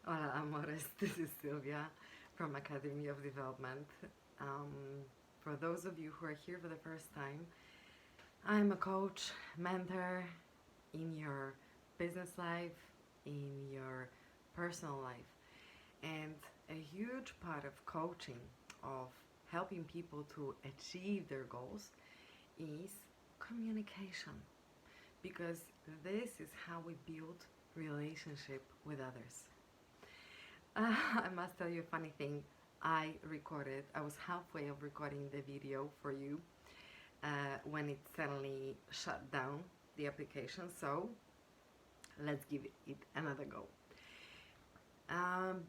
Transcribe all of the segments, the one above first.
Hola, amores. This is Sylwia from Academy of Development. For those of you who are here for the first time, I'm a coach, mentor in your business life, in your personal life. And a huge part of coaching, of helping people to achieve their goals, is communication. Because this is how we build relationship with others. I must tell you a funny thing. I was halfway of recording the video for you when it suddenly shut down the application. So let's give it another go.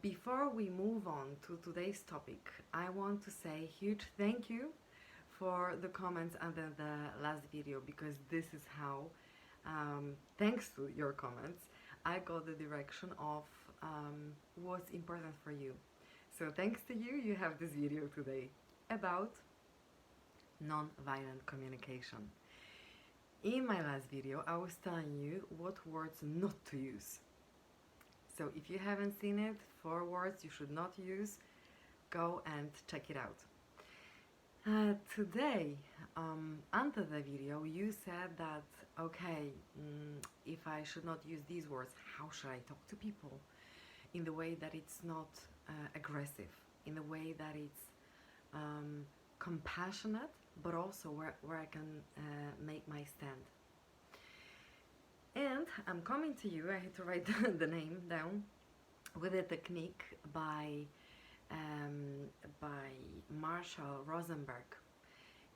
Before we move on to today's topic, I want to say a huge thank you for the comments under the last video, because this is how, thanks to your comments, I got the direction of what's important for you. So thanks to you, you have this video today about non-violent communication. In my last video, I was telling you what words not to use. So if you haven't seen it, 4 words you should not use, go and check it out. Today, under the video, you said that, okay, if I should not use these words, how should I talk to people? In the way that it's not aggressive, in the way that it's compassionate, but also where I can make my stand. And I'm coming to you, I had to write the name down, with a technique by Marshall Rosenberg.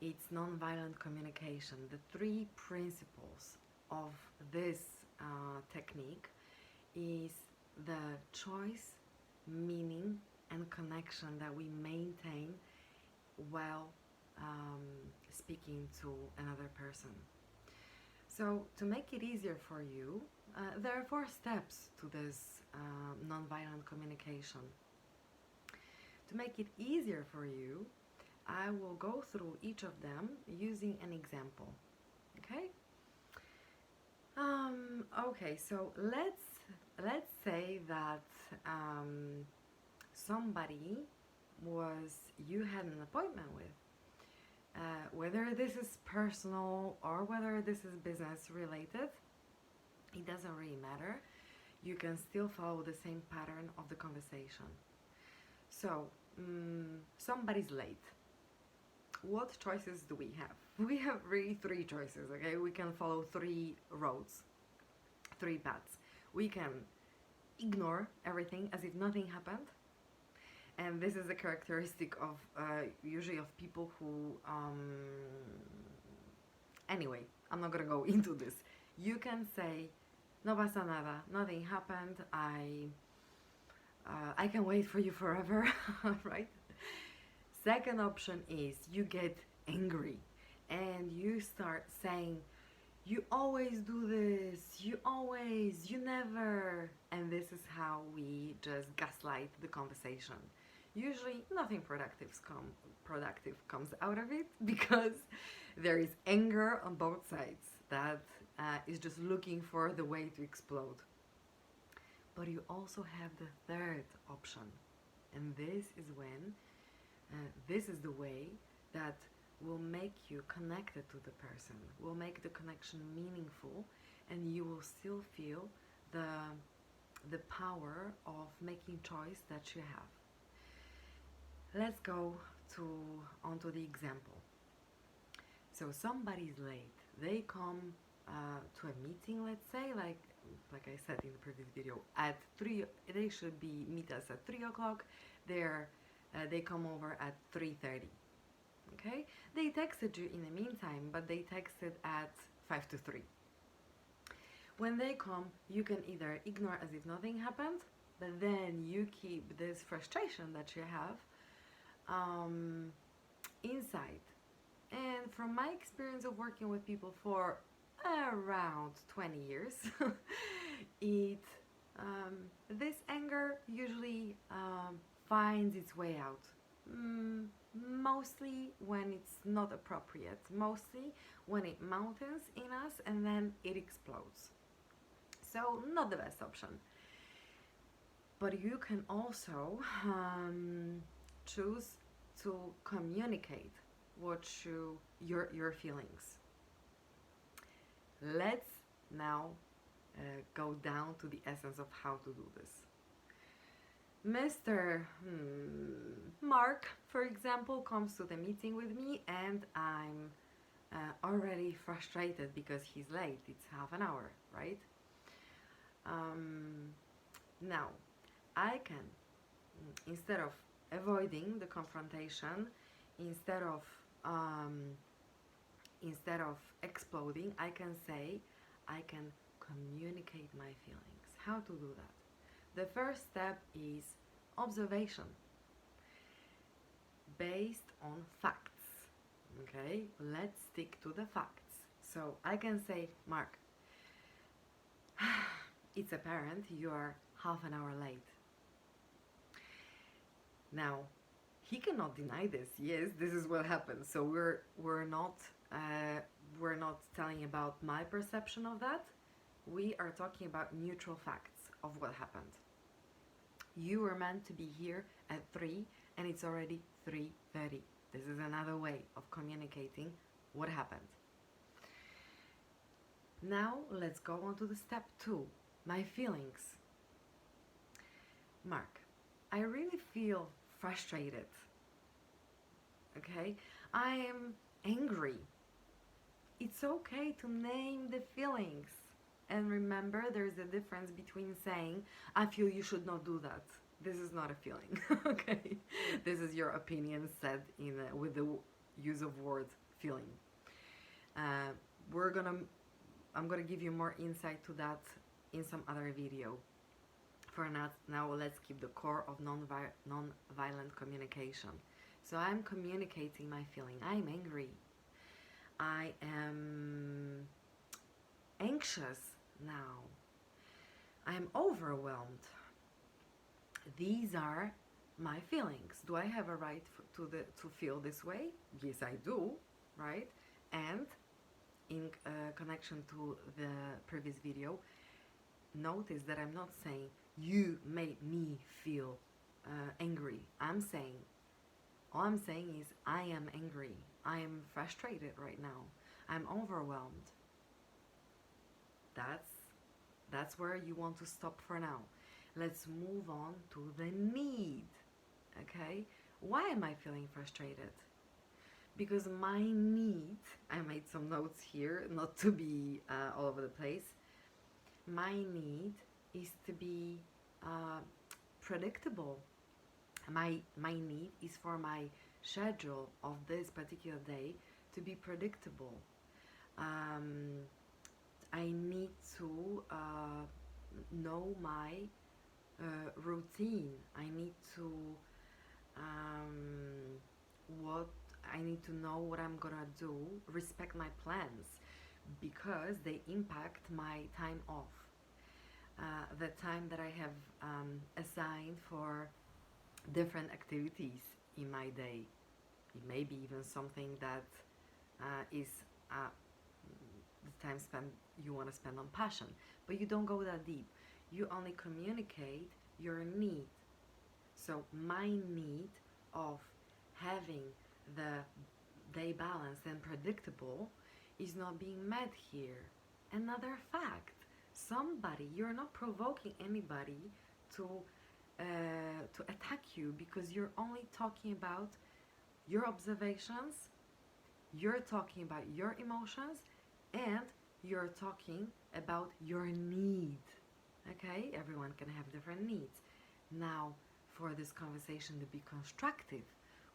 It's nonviolent communication. The 3 principles of this technique is the choice, meaning, and connection that we maintain while speaking to another person. So to make it easier for you, there are 4 steps to this nonviolent communication. To make it easier for you, I will go through each of them using an example. Okay? Okay, so let's say that somebody you had an appointment with. Whether this is personal or whether this is business related, it doesn't really matter. You can still follow the same pattern of the conversation. So, somebody's late. What choices do we have? We have really 3 choices, okay? We can follow 3 roads, 3 paths. We can ignore everything as if nothing happened. And this is a characteristic of usually of people who anyway, I'm not gonna go into this. You can say no pasa nada, nothing happened, I can wait for you forever. Right? Second option is you get angry and you start saying, you always do this, you never, and this is how we just gaslight the conversation. Usually nothing productive comes out of it, because there is anger on both sides that is just looking for the way to explode. But you also have the third option, and this is when this is the way that will make you connected to the person, will make the connection meaningful, and you will still feel the power of making choice that you have. Let's go onto the example. So somebody's late. They come to a meeting, let's say, like I said in the previous video, at 3. They should meet us at 3 o'clock. They come over at 3:30. Okay? They texted you in the meantime, but they texted at 5 to 3. When they come, you can either ignore as if nothing happened, but then you keep this frustration that you have inside. And from my experience of working with people for around 20 years, this anger usually finds its way out. Mostly when it's not appropriate, mostly when it mountains in us and then it explodes. So not the best option. But you can also choose to communicate your feelings. Let's now go down to the essence of how to do this. Mr. Mark, for example, comes to the meeting with me, and I'm already frustrated because he's late. It's half an hour, right? Now, I can, instead of avoiding the confrontation, instead of exploding, I can communicate my feelings. How to do that? The first step is observation based on facts. Okay, let's stick to the facts. So I can say, Mark, it's apparent you are half an hour late. Now, he cannot deny this. Yes, this is what happened. So we're not telling about my perception of that. We are talking about neutral facts of what happened. You were meant to be here at 3 and it's already 3:30. This is another way of communicating what happened. Now let's go on to the step 2, my feelings. Mark, I really feel frustrated. Okay? I am angry. It's okay to name the feelings. And remember, there's a difference between saying, I feel you should not do that. This is not a feeling, okay? This is your opinion said with the use of word feeling. I'm gonna give you more insight to that in some other video. For now, let's keep the core of non-violent communication. So I'm communicating my feeling. I'm angry. I am anxious now. I am overwhelmed. These are my feelings. Do I have a right to feel this way? Yes, I do, right? And in connection to the previous video, notice that I'm not saying you made me feel angry. All I'm saying is I am angry. I am frustrated right now. I'm overwhelmed. That's where you want to stop for now. Let's move on to the need. Okay? Why am I feeling frustrated? Because my need, I made some notes here, not to be all over the place. My need is to be predictable. My need is for my schedule of this particular day to be predictable. I need to know my routine. I need to know what I'm gonna do, respect my plans, because they impact my time off, the time that I have assigned for different activities in my day. It may be even something that is the time spent you want to spend on passion, but you don't go that deep. You only communicate your need. So my need of having the day balanced and predictable is not being met here. Another fact, you're not provoking anybody to attack you, because you're only talking about your observations, you're talking about your emotions, and you're talking about your need. Okay, everyone can have different needs. Now, for this conversation to be constructive,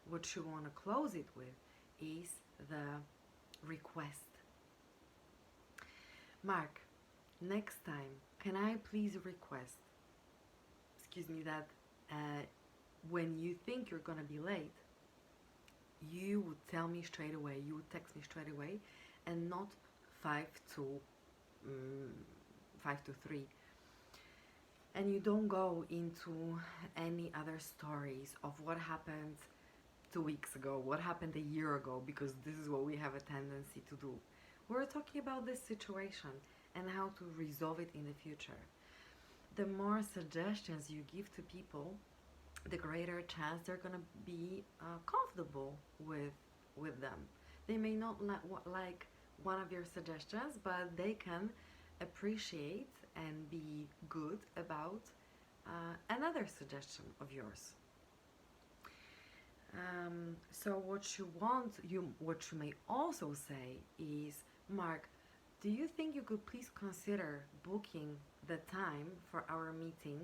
what you want to close it with is the request. Mark, next time, can I please request, that when you think you're going to be late, you would tell me straight away, you would text me straight away, and not 5 to 3. And you don't go into any other stories of what happened 2 weeks ago, what happened a year ago, because this is what we have a tendency to do. We're talking about this situation and how to resolve it in the future. the more suggestions you give to people, the greater chance they're gonna be comfortable with them. They may not like one of your suggestions, but they can appreciate and be good about another suggestion of yours. So what you may also say is, Mark, do you think you could please consider booking the time for our meeting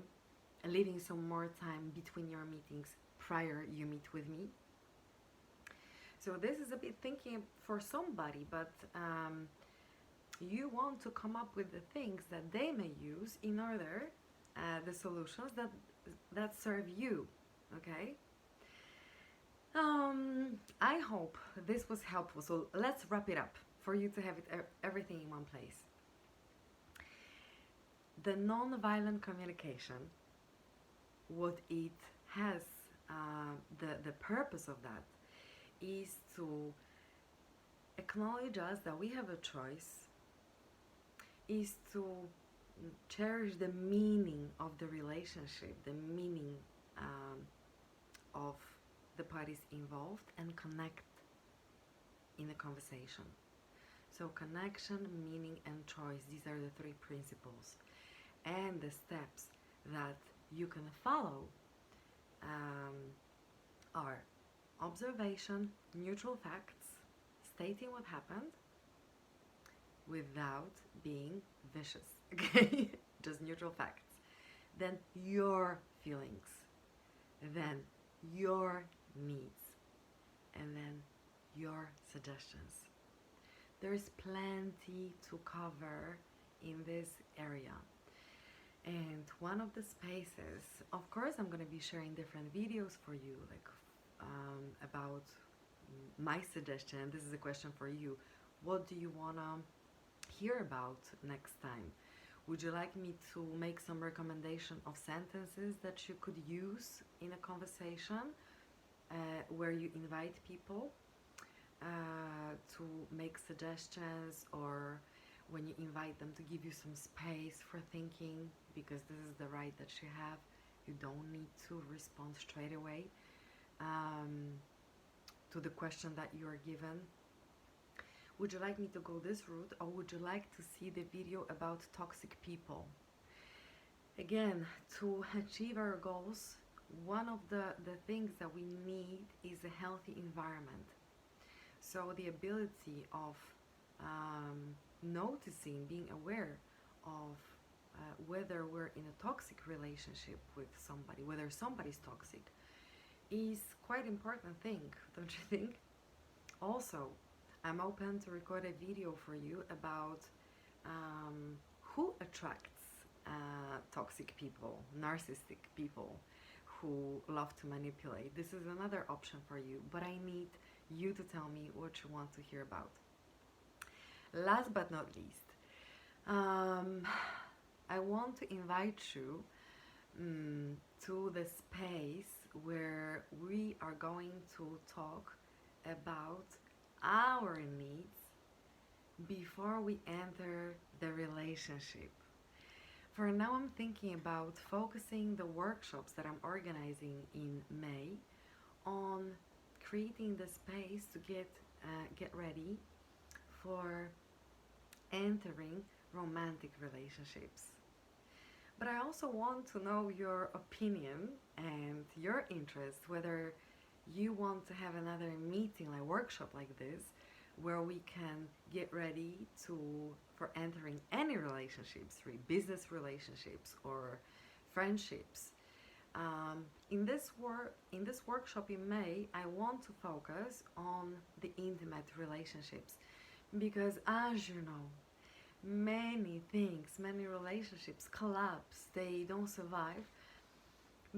and leaving some more time between your meetings prior you meet with me? So this is a bit thinking for somebody, but you want to come up with the things that they may use in order, the solutions that serve you, okay? I hope this was helpful. So let's wrap it up for you to have everything in one place. The non-violent communication, what it has, the purpose of that is to acknowledge us that we have a choice, is to cherish the meaning of the relationship, the meaning of the parties involved, and connect in a conversation. So connection, meaning, and choice, these are the three principles. And the steps that you can follow are observation, neutral facts, stating what happened without being vicious, okay? Just neutral facts. Then your feelings, then your needs, and then your suggestions. There's plenty to cover in this area. And one of the spaces, of course, I'm going to be sharing different videos for you, like about my suggestion. This is a question for you. What do you want to hear about next time? Would you like me to make some recommendation of sentences that you could use in a conversation where you invite people to make suggestions, or when you invite them to give you some space for thinking, because this is the right that you have. You don't need to respond straight away to the question that you are given. Would you like me to go this route, or would you like to see the video about toxic people? Again, to achieve our goals, one of the things that we need is a healthy environment. So the ability of noticing, being aware of whether we're in a toxic relationship with somebody, whether somebody's toxic, is quite important thing, don't you think? Also, I'm open to record a video for you about who attracts toxic people, narcissistic people who love to manipulate. This is another option for you, but I need you to tell me what you want to hear about. Last but not least, I want to invite you to the space where we are going to talk about our needs before we enter the relationship. For now, I'm thinking about focusing the workshops that I'm organizing in May on creating the space to get ready for entering romantic relationships. But I also want to know your opinion and your interest, whether you want to have another meeting, like workshop like this, where we can get ready for entering any relationships, business relationships or friendships. In this workshop in May, I want to focus on the intimate relationships, because as you know, many things, many relationships collapse, they don't survive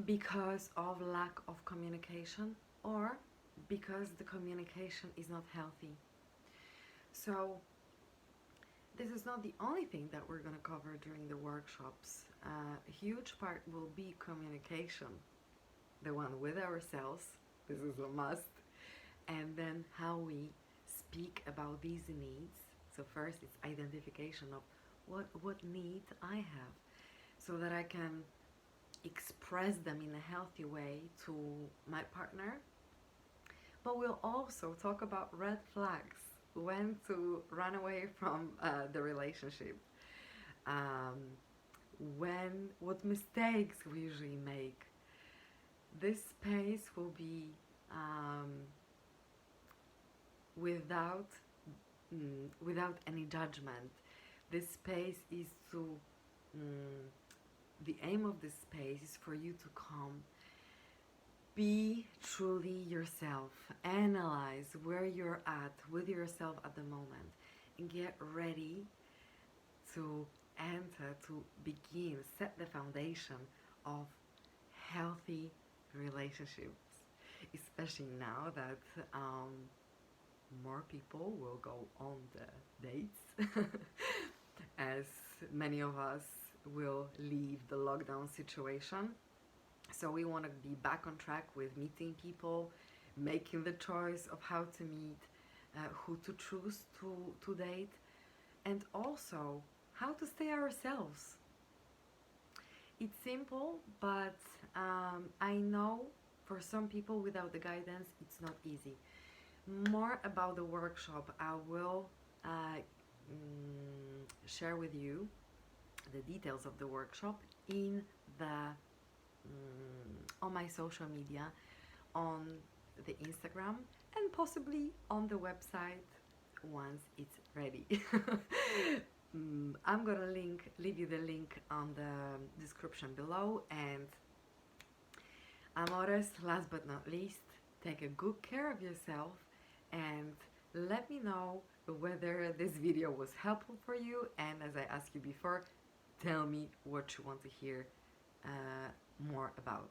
because of lack of communication, or because the communication is not healthy. So this is not the only thing that we're going to cover during the workshops. A huge part will be communication, the one with ourselves, this is a must, and then how we speak about these needs. So first it's identification of what needs I have. so that I can express them in a healthy way to my partner. But we'll also talk about red flags, when to run away from the relationship, um, what mistakes we usually make. This space will be without without any judgment. This space is to the aim of this space is for you to come, be truly yourself, analyze where you're at with yourself at the moment, and get ready to enter, to begin, set the foundation of healthy relationships, especially now that more people will go on the dates as many of us will leave the lockdown situation. So we want to be back on track with meeting people, making the choice of how to meet, who to choose to date, and also how to stay ourselves. It's simple, but I know for some people without the guidance it's not easy. More about the workshop I will share with you the details of the workshop in the on my social media, on the Instagram, and possibly on the website once it's ready. I'm gonna leave you the link on the description below. And amores, last but not least, take a good care of yourself and let me know whether this video was helpful for you. And as I asked you before, tell me what you want to hear more about.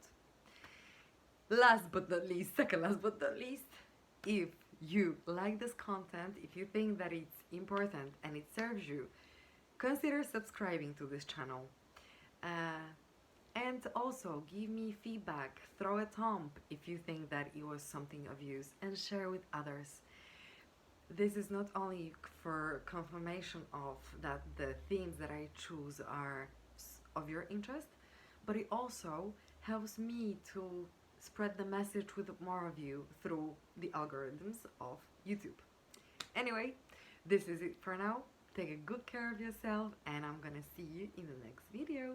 Last but not least, second last but not least, if you like this content, if you think that it's important and it serves you, consider subscribing to this channel. And also give me feedback, throw a thumb if you think that it was something of use, and share with others. This is not only for confirmation of that the themes that I choose are of your interest, but it also helps me to spread the message with more of you through the algorithms of YouTube. Anyway, this is it for now. Take a good care of yourself, and I'm gonna see you in the next video.